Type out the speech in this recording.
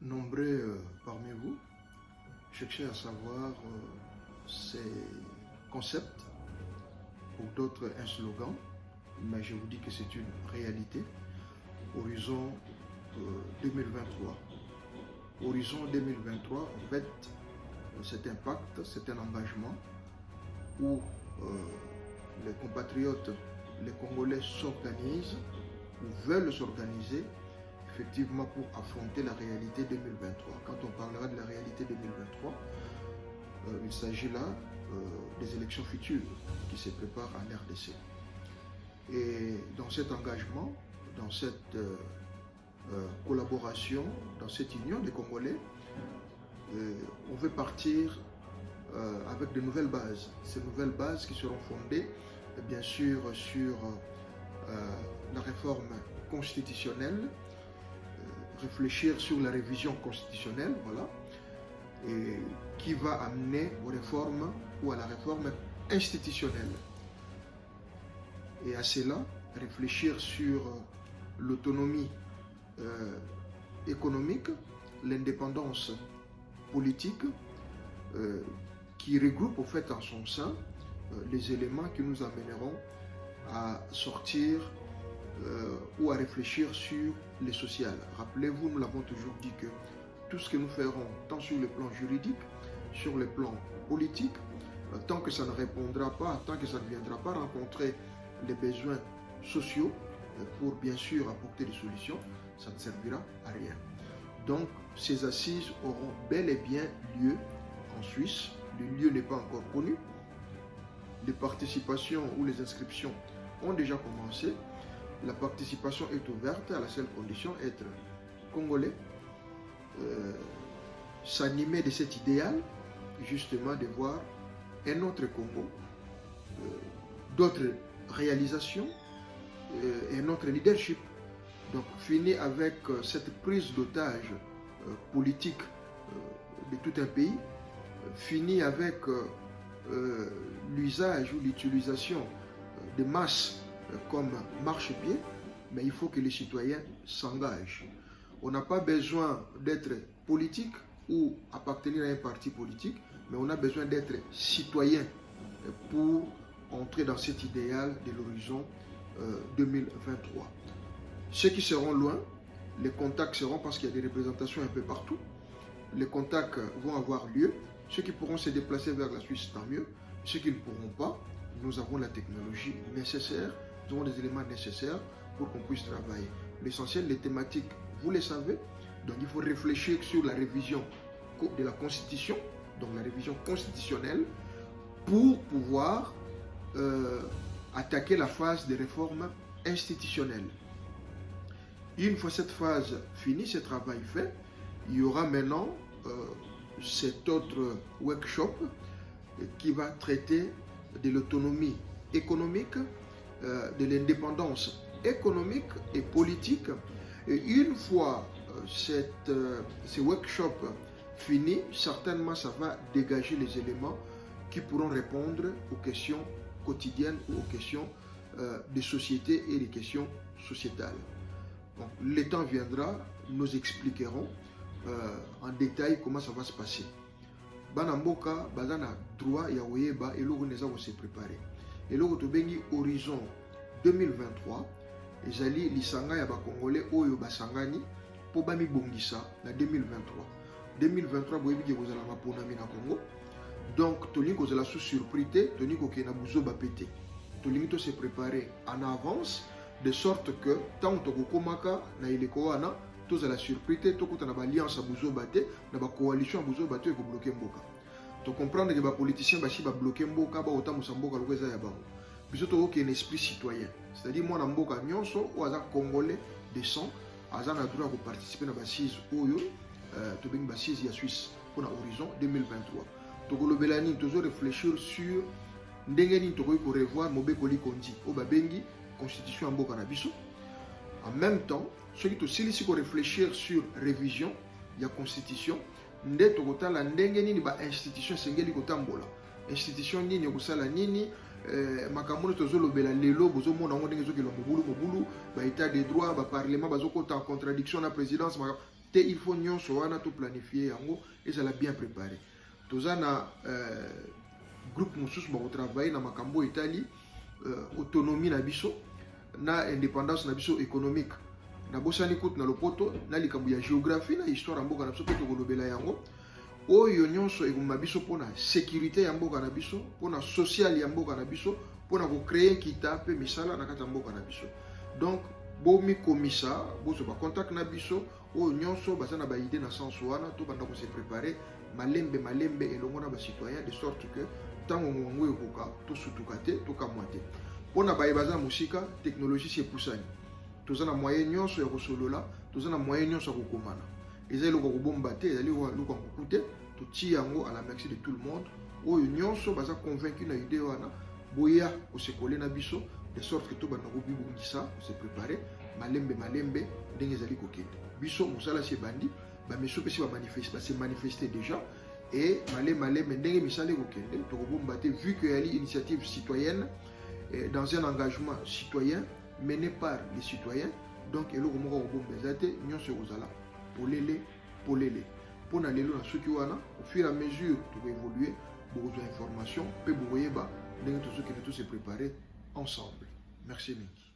nombreux parmi vous cherchez à savoir ces concepts, pour d'autres un slogan, mais je vous dis que c'est une réalité. Horizon 2023. Horizon 2023, en fait, c'est un pacte, c'est un engagement où les compatriotes, les Congolais s'organisent ou veulent s'organiser effectivement pour affronter la réalité 2023. Quand on parlera de la réalité 2023, il s'agit là des élections futures qui se préparent en RDC. Et dans cet engagement, dans cette collaboration, dans cette union des Congolais, on veut partir avec de nouvelles bases. Ces nouvelles bases qui seront fondées, bien sûr, sur la réforme constitutionnelle, réfléchir sur la révision constitutionnelle, voilà, et qui va amener aux réformes ou à la réforme institutionnelle. Et à cela, réfléchir sur l'autonomie économique, l'indépendance politique, qui regroupe au fait en son sein les éléments qui nous amèneront à sortir ou à réfléchir sur les sociales. Rappelez-vous, nous l'avons toujours dit que tout ce que nous ferons, tant sur le plan juridique, sur le plan politique, tant que ça ne répondra pas, tant que ça ne viendra pas rencontrer les besoins sociaux pour bien sûr apporter des solutions, ça ne servira à rien. Donc ces assises auront bel et bien lieu en Suisse. Le lieu n'est pas encore connu. Les participations ou les inscriptions ont déjà commencé. La participation est ouverte à la seule condition d'être congolais, s'animer de cet idéal, justement de voir un autre Congo, d'autres réalisations, et un autre leadership. Donc finir avec cette prise d'otage politique de tout un pays, finir avec l'usage ou l'utilisation de masses comme marchepied, mais il faut que les citoyens s'engagent. On n'a pas besoin d'être politique ou appartenir à un parti politique, mais on a besoin d'être citoyen pour entrer dans cet idéal de l'horizon 2023. Ceux qui seront loin, les contacts seront, parce qu'il y a des représentations un peu partout, les contacts vont avoir lieu. Ceux qui pourront se déplacer vers la Suisse, tant mieux. Ceux qui ne pourront pas, nous avons la technologie nécessaire, nous avons les éléments nécessaires pour qu'on puisse travailler. L'essentiel, les thématiques, vous les savez. Donc il faut réfléchir sur la révision de la Constitution, donc la révision constitutionnelle, pour pouvoir attaquer la phase des réformes institutionnelles. Une fois cette phase finie, ce travail fait, il y aura maintenant cet autre workshop qui va traiter de l'autonomie économique, de l'indépendance économique et politique. Et une fois ce workshop fini, certainement ça va dégager les éléments qui pourront répondre aux questions quotidiennes ou aux questions de société et des questions sociétales. Donc, le temps viendra, nous expliquerons en détail comment ça va se passer. Banamboka, bazana droit ya oyeba et l'eau neza se préparer. Et l'eau to bengi horizon 2023, ezali lisanga ya ba Congolais oyo basangani po bami bongisa na 2023. 2023 boyebi ke kozala maponami na Congo. Donc tolingi kozala sous surprise, tolingi kokena buzo ba pété. Tolingi to se préparer en avance de sorte que tant que komaka na ileko wana tous la surprise tout na ba alliance buzo baté na ba coalition buzo baté ko bloquer mboka. To comprendre que ba politiciens ba ba bloquer mboka ba ota musamboka lokweza ya bango. Biso to un esprit citoyen. C'est-à-dire moi na mboka nyonso ou aza congolais de sang aza na droit de participer na ba assise oyo to bengi ba assise ya Suisse pour na horizon 2023. To kolobelani to réfléchir sur ndenge ni to ko revoir mobekoli kondi o ba bengi constitution mboka na biso. En même temps, ceux qui aussi ko réfléchir sur révision ya constitution nde to kotala ndenge nini ba institution sengeli kotambola. Institution nini kosala nini makambo tozolobela lelo bozomona ngo ndenge ezokela mobulu ba état de droit ba parlement bazokota en contradiction na présidence te il faut nyonso wana to planifier yango ezala bien préparé. Toza na groupe mosusu ba travailler na makambo Italie autonomie na biso na indépendance na biso économique. Na bosani kout na lopoto na likambo ya géographie na histoire mboka na biso pe to kolobela yango. Oyo nyonso ekomba biso pona sécurité ya mboka na biso, pona social ya mboka na biso, pona ko créer kita pe misala na kata mboka na biso. Donc bomi komisa bozo ba contact na biso oyo nyonso bazana ba idée na sens wana to banda ko se préparer malembe elongo na ba citoyen de sorte que tango ngongo ekoka to sutuka te to kamwa te. Pona ba baza musika technologie c'est poussani. Tozana moyen nyonso ya kosolola, tozana moyen nyonso ya kokomana. Ezali loko kobomba te, ezali loko kokute, to ti yango à la merci de tout le monde. Oyo nyonso baza convaincu na idée wana, boya ko se coller na biso de sorte que to bana ko bibungisa, se préparer malembe ndenge ezali kokende. Biso musala se bandi, ba meso pe se manifester déjà et malembe ndenge misala kokende, to kobomba te vu que y a l'initiative citoyenne dans un engagement citoyen mené par les citoyens. Donc eloko moko kobomba ezate nyonso kozala polele. Pona lelo na soki wana au fur et à mesure to évoluer beaucoup d'informations pe boyeba ndenge to soki to se préparer ensemble. Merci mingi.